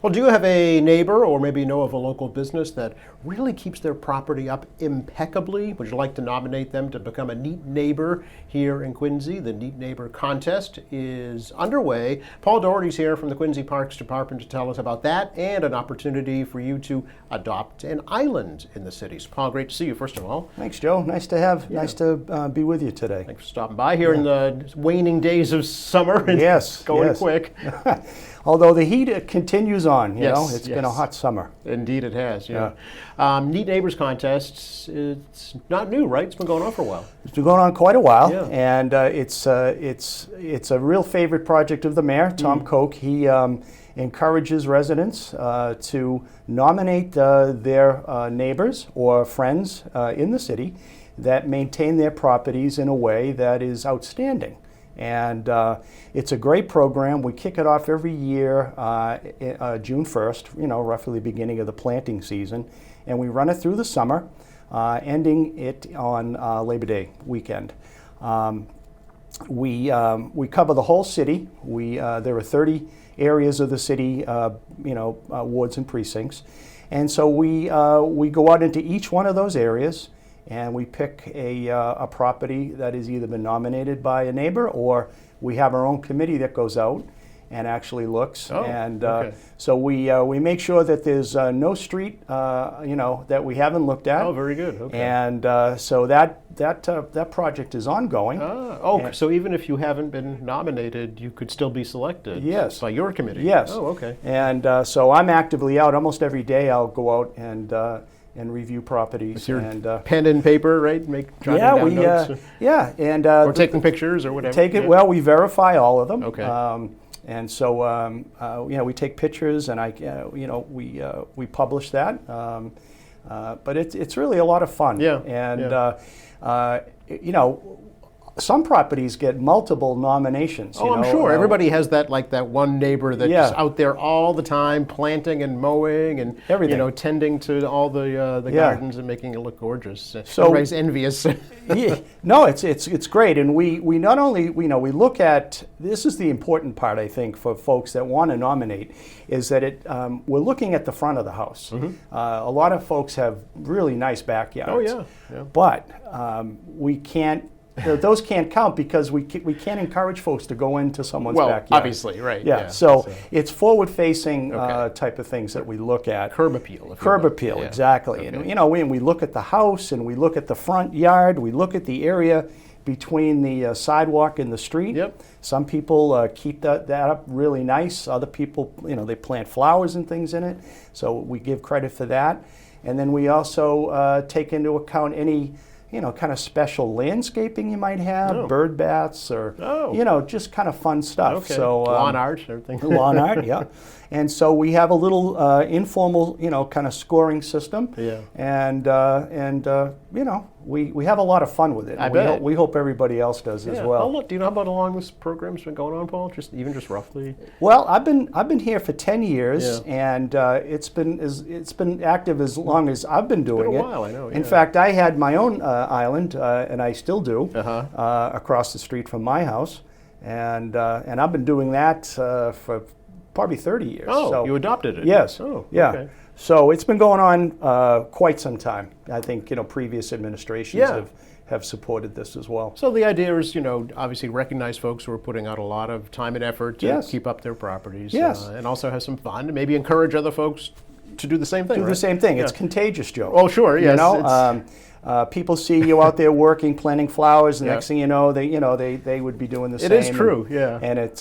Well, do you have a neighbor or maybe know of a local business that really keeps their property up impeccably? Would you like to nominate them to become a neat neighbor here in Quincy? The Neat Neighbor Contest is underway. Paul Doherty's here from the Quincy Parks Department to tell us about that and an opportunity for you to adopt an island in the cities. Paul, great to see you, first of all. Thanks, Joe. Nice to be with you today. Thanks for stopping by here in the waning days of summer. And yes, going quick. Although the heat continues on, yes, know, it's been a hot summer. Indeed it has, yeah. Neat Neighbors Contests, it's not new, right? It's been going on for a while. It's been going on quite a while, yeah. And it's a real favorite project of the mayor, Tom Koch. He encourages residents to nominate their neighbors or friends in the city that maintain their properties in a way that is outstanding. And it's a great program. We kick it off every year, June 1st, roughly the beginning of the planting season. And we run it through the summer, ending it on Labor Day weekend. We cover the whole city. There are 30 areas of the city, wards and precincts. And so we go out into each one of those areas, and we pick a property that has either been nominated by a neighbor, or we have our own committee that goes out and actually looks. Okay. So we make sure that there's no street that we haven't looked at. Oh, very good. Okay. And so that project is ongoing. So even if you haven't been nominated, you could still be selected. Yes. By your committee. Yes. Oh, okay. And so I'm actively out almost every day. I'll go out and review properties. With your and pen and paper, right? Jotting down notes. And or taking pictures or whatever. Well, we verify all of them. Okay. And so we take pictures, and we publish that. But it's really a lot of fun. Yeah. And some properties get multiple nominations. I'm sure. Everybody has that one neighbor that's out there all the time, planting and mowing and everything. Tending to all the gardens and making it look gorgeous. So everybody's envious. No, it's great, and we not only we look at, this is the important part, I think, for folks that want to nominate, is that we're looking at the front of the house. Mm-hmm. A lot of folks have really nice backyards. Oh yeah. But we can't. Those can't count because we can't encourage folks to go into someone's backyard. Obviously, right. Yeah. So it's forward-facing type of things that we look at. Curb appeal. Curb appeal, exactly. Okay. And we look at the house, and we look at the front yard. We look at the area between the sidewalk and the street. Yep. Some people keep that up really nice. Other people, they plant flowers and things in it. So we give credit for that. And then we also take into account any kind of special landscaping you might have, bird baths, or just kind of fun stuff. Okay. So lawn art, everything. Lawn art, yeah. And so we have a little informal, kind of scoring system. Yeah. And we have a lot of fun with it. I bet. We hope everybody else does as well. Do you know how long this program's been going on, Paul? Just roughly. Well, I've been here for 10 years, and it's been active as long as I've been doing it. It's been a while, I know. In fact, I had my own island, and I still do, across the street from my house, and I've been doing that for probably 30 years. Oh, so, you adopted it? Yes. Oh, yeah. Okay. So it's been going on quite some time. I think previous administrations have supported this as well. So the idea is, obviously recognize folks who are putting out a lot of time and effort to keep up their properties. Yes. And also have some fun and maybe encourage other folks to do the same thing. The same thing. It's contagious, Joe. Oh, sure. Yes. People see you out there working, planting flowers. The next thing you know, they would be doing the same. It is true. Yeah. And it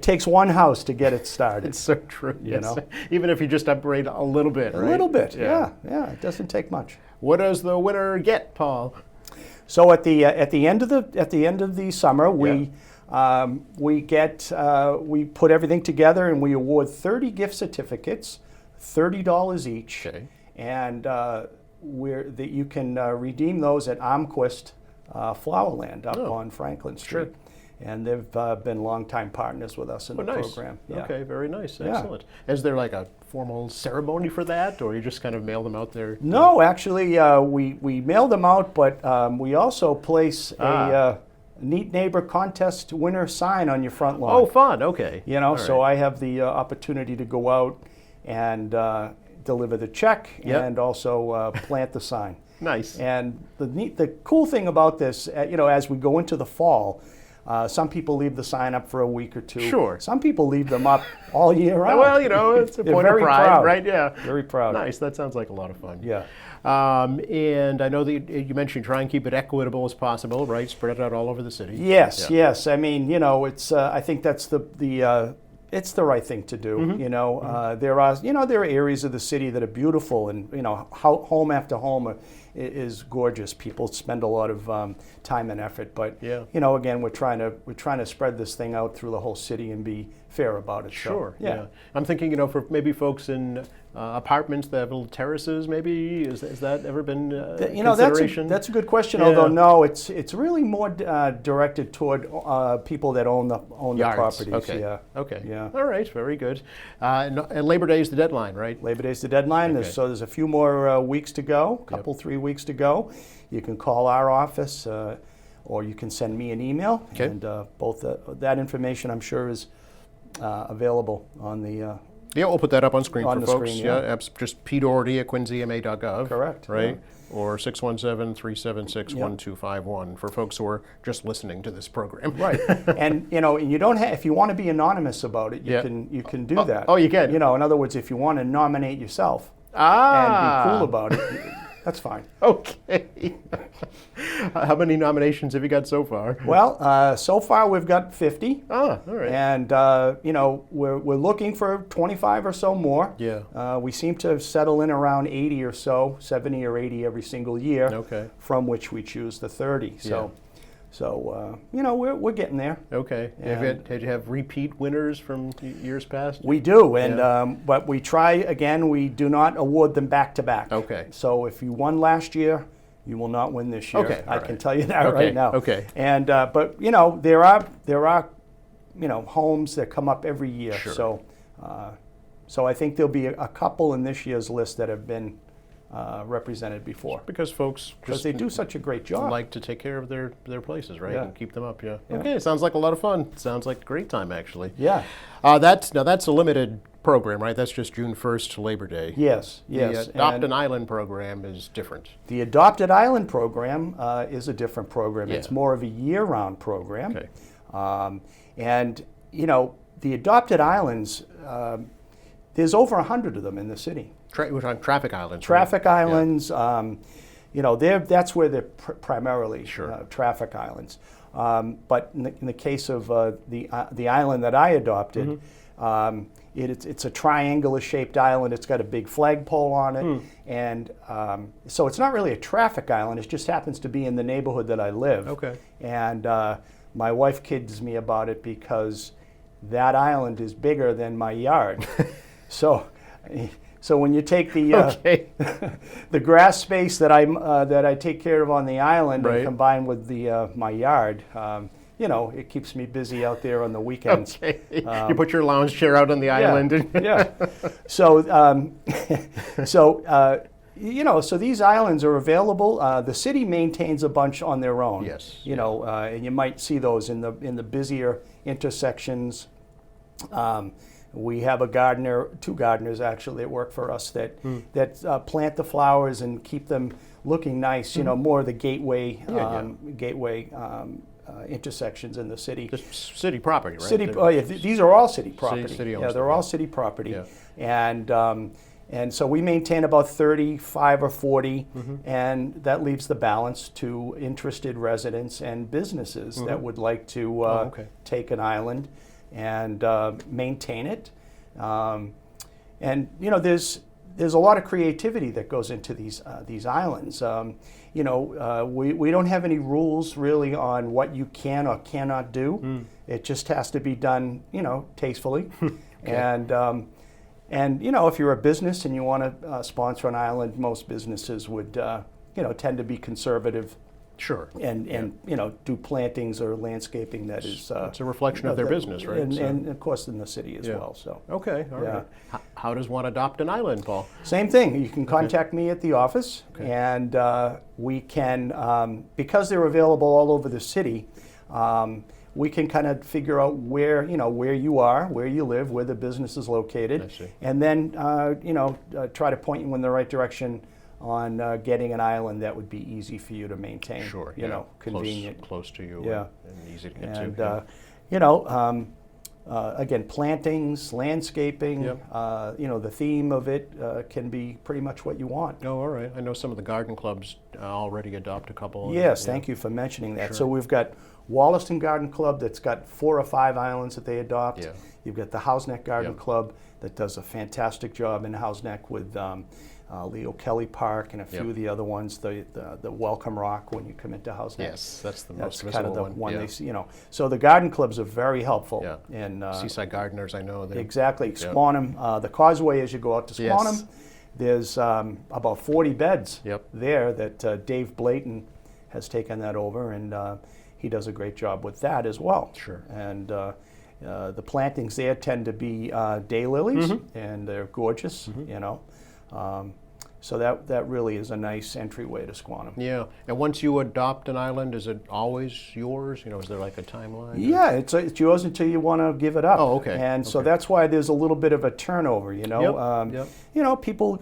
takes one house to get it started. It's so true. Yes. Even if you just upgrade a little bit. A little bit. Yeah. It doesn't take much. What does the winner get, Paul? So at the end of the summer, we put everything together, and we award 30 gift certificates, $30 each. Okay. And you can redeem those at Armquist Flowerland up on Franklin Street. Sure. And they've been longtime partners with us in the program. Yeah. Okay, very nice. Excellent. Is there a formal ceremony for that, or you just kind of mail them out there? No, actually, we mail them out, but we also place Neat Neighbor Contest winner sign on your front lawn. Oh, fun. Okay. You know, All so right. I have the opportunity to go out and deliver the check Yep. and also plant the sign. Nice. And the cool thing about this, you know, as we go into the fall, some people leave the sign up for a week or two. Sure. Some people leave them up all year round. Well, you know, it's a They're point of very pride, proud. right? Yeah. Very proud. Nice. That sounds like a lot of fun. Yeah. And I know that you mentioned try and keep it equitable as possible, right? Spread it out all over the city. Yes, Yeah. yes. I mean, you know, it's. I think that's it's the right thing to do. Mm-hmm. You know, there are areas of the city that are beautiful, and you know, home after home is gorgeous. People spend a lot of time and effort, but Yeah. you know, again, we're trying to spread this thing out through the whole city and be fair about it. So, Sure. Yeah. I'm thinking, you know, for maybe folks in apartments that have little terraces, maybe has that ever been You know, consideration? that's a good question. Yeah. Although no, it's really more directed toward people that own the Yards. properties. Okay. Yeah. Okay. Yeah. All right. Very good. And Labor Day is the deadline, right? Labor Day's the deadline, Okay. so there's a few more weeks to go, couple, 3 weeks to go. You can call our office or you can send me an email. Okay. And both that information, I'm sure, is available on the, Yeah, we'll put that up on screen On for the folks. screen, yeah. Just pdoherty@quincyma.gov. Correct, Right? Or 617-376-1251 for folks who are just listening to this program. right. And, you know, and you don't have, if you want to be anonymous about it, Yeah. you can do that. oh, you can? You know, in other words, if you want to nominate yourself Ah. and be cool about it, that's fine. Okay. How many nominations have you got so far? Well, so far we've got 50. Ah, all right. And you know, we're looking for 25 or so more. Yeah. We seem to settle in around 80 or so, 70 or 80 every single year. Okay. From which we choose the 30. So you know, we're getting there. Okay. Did you have repeat winners from years past? We do, and Yeah. but we try again. We do not award them back to back. Okay. So if you won last year, you will not win this year. Okay, I all can right. tell you that Okay, right now. okay. And but you know, there are you know, homes that come up every year. Sure. So I think there'll be a couple in this year's list that have been represented before, Because folks because just they do such a great job. like to take care of their places, right? Yeah. And keep them up, yeah. Yeah. Okay, sounds like a lot of fun. Sounds like a great time, actually. Yeah. That's a limited program, right? That's just June 1st to Labor Day. Yes. Yes. The Adopt And an Island program is different. the Adopted Island program is a different program. Yeah. It's more of a year-round program. Okay. And you know, the Adopted Islands, there's over 100 of them in the city. We're talking traffic islands. right? Traffic islands, you know, that's where they're primarily Sure. traffic islands. But in the case of the island that I adopted, Mm-hmm. it's a triangular-shaped island. It's got a big flagpole on it, and so it's not really a traffic island. It just happens to be in the neighborhood that I live. Okay. And my wife kids me about it because that island is bigger than my yard. So when you take the Okay. the grass space that I take care of on the island Right. and combine with the my yard, you know, it keeps me busy out there on the weekends. Okay. You put your lounge chair out on the island. And Yeah. So you know, so these islands are available. The city maintains a bunch on their own. Yes. You know, and you might see those in the busier intersections. We have two gardeners actually that work for us that plant the flowers and keep them looking nice. You know, more of the gateway intersections in the city. Just city property, right? City. Oh, yeah, these are all city property. city owns yeah, they're them, all yeah. city property. Yeah. And so we maintain about 35 or 40, Mm-hmm. and that leaves the balance to interested residents and businesses that would like to okay. take an island and maintain it. And you know, there's a lot of creativity that goes into these islands. You know, we don't have any rules really on what you can or cannot do. It just has to be done, you know, tastefully. And you know, if you're a business and you want to sponsor an island, most businesses would, you know, tend to be conservative Sure. and you know, do plantings or landscaping that is. It's a reflection of their business, right? And, So- and of course in the city as Yeah. well. So. Okay, all Yeah. right. How does one adopt an island, Paul? Same thing. You can contact me at the office, and we can, because they're available all over the city, we can kind of figure out where you are, where you live, where the business is located, I see. and then try to point you in the right direction on getting an island that would be easy for you to maintain. Sure. Convenient. Close to you. Yeah. And easy to get And to. again, plantings, landscaping. Yep. The theme of it can be pretty much what you want. Oh, all right. I know some of the garden clubs already adopt a couple. Yes, thank you for mentioning that. Sure. So we've got Wollaston Garden Club that's got 4 or 5 islands that they adopt. Yeah. You've got the Houseneck Garden Yep. Club that does a fantastic job in Houseneck with Leo Kelly Park and a few Yep. of the other ones. The Welcome Rock when you come into Houseneck. Yes, that's the That's most kind of visible the one yeah. they see. So the garden clubs are very helpful. Yeah. And Seaside Gardeners, I know. exactly, Yep. Squantum, the causeway as you go out to Yes. Squantum. There's about 40 beds Yep. there that Dave Blayton has taken that over, and he does a great job with that as well. Sure. And the plantings there tend to be daylilies, and they're gorgeous, so that really is a nice entryway to Squantum. Yeah. And once you adopt an island, is it always yours? Is there like a timeline? Yeah, it's yours until you want to give it up. Oh, okay. And so Okay. that's why there's a little bit of a turnover, Yep. People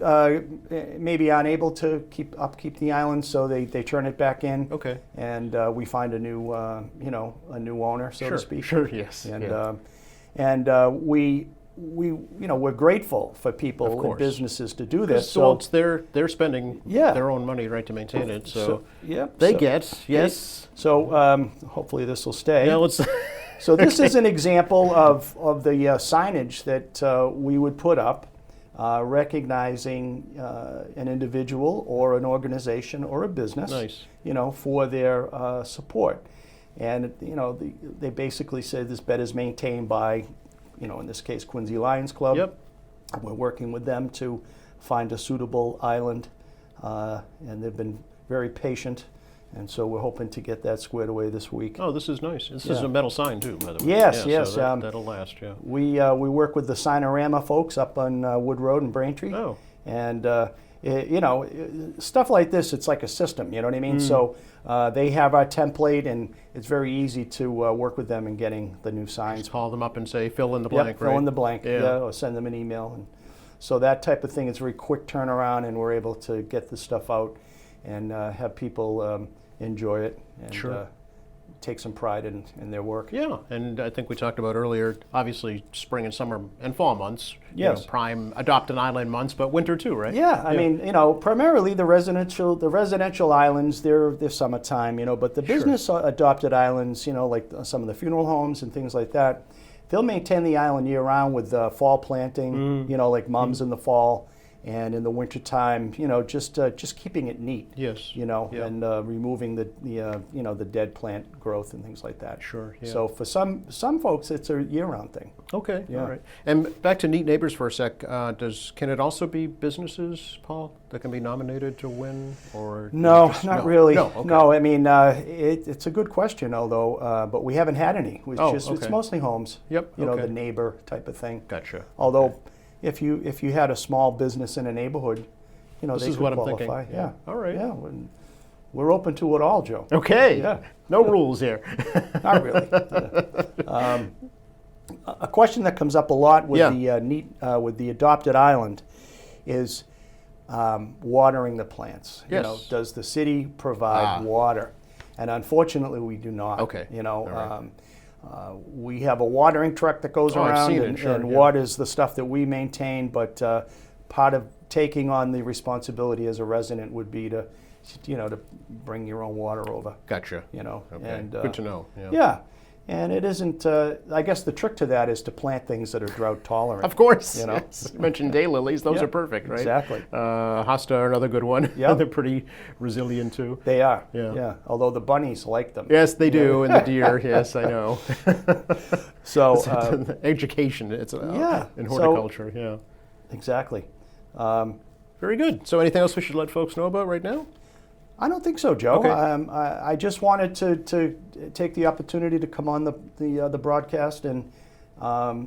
maybe aren't able to keep the island, so they turn it back in. Okay. And we find a new owner, so Sure. to speak. Sure. Yes. And yeah. we're grateful for Of people and course. businesses to do this. So it's they're spending Yeah. their own money, right, to maintain it. So, yep. they so- get yes. So hopefully this will stay. Yeah. Let's. So this is an example of the signage that we would put up, recognizing an individual or an organization or a business, Nice. for their support. And they basically say this bed is maintained by, in this case, Quincy Lions Club. Yep. We're working with them to find a suitable island, and they've been very patient. And so we're hoping to get that squared away this week. Oh, this is nice. This is Yeah. a metal sign too, by the way. Yes, Yeah, yes, So that'll last. Yeah. We work with the Signorama folks up on Wood Road in Braintree. Oh. And, stuff like this, it's like a system, you know what I mean? So they have our template, and it's very easy to work with them in getting the new signs. Call them up and say, fill in the Yep, blank. fill right? in the blank, Yeah. or send them an email. And so that type of thing is a very quick turnaround, and we're able to get the stuff out and have people enjoy it and Sure. take some pride in their work. Yeah, and I think we talked about earlier, obviously spring and summer and fall months, Yes. prime adopt an island months, but winter too, right? Yeah, I mean, primarily the residential islands, they're summertime, but the business adopted islands, like some of the funeral homes and things like that, they'll maintain the island year round with fall planting, like mums in the fall, and in the wintertime, just keeping it neat. Yes. And Yeah. removing the dead plant growth and things like that. Sure, yeah. So for some folks, it's a year-round thing. Okay, Yeah. all right. And back to Neat Neighbors for a sec, can it also be businesses, Paul, that can be nominated to win? Or No, just- not really. No, okay. No, I mean, it's a good question, although, but we haven't had any. It's okay. mostly homes. Yep, You know, okay. the neighbor type of thing. Gotcha. Although, if you had a small business in a neighborhood, This they is could what I'm qualify. thinking. Yeah. All right. Yeah, we're open to it all, Joe. Okay. Yeah. No rules here. Not really. Yeah. A question that comes up a lot with Yeah. with the adopted island is watering the plants. Yes. Does the city provide water? And unfortunately, we do not. Okay. All right. We have a watering truck that goes Oh, I've around seen it, and, sure, and yeah. waters the stuff that we maintain, but part of taking on the responsibility as a resident would be to bring your own water over. Gotcha. Okay. And Good to know. Yeah. yeah, and it isn't. I guess the trick to that is to plant things that are drought tolerant. Of course. You know? Yes. You mentioned daylilies. Those Yeah, are perfect, right? exactly. Hosta are another good one. Yeah. They're pretty resilient too. They are. Yeah. Yeah. Although the bunnies like them. Yes, they do, and the deer. Yes, I know. So Education. It's yeah, in so- horticulture. Yeah. exactly. Very good. So, anything else we should let folks know about right now? I don't think so, Joe. Okay. I just wanted to take the opportunity to come on the broadcast and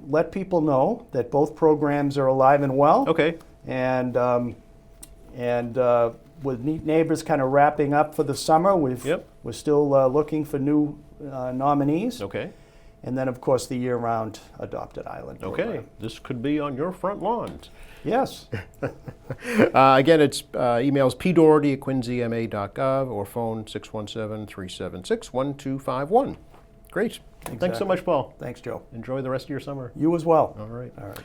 let people know that both programs are alive and well. Okay. And with Neat Neighbors kind of wrapping up for the summer, Yep. we're still looking for new nominees. Okay. And then, of course, the year-round Adopted Island Okay. program. This could be on your front lawns. Yes. Again, it's emails pdoherty@quincyma.gov or phone 617-376-1251. Great. Thanks so Exactly. much, Paul. Thanks, Joe. Enjoy the rest of your summer. You as well. All right. All right.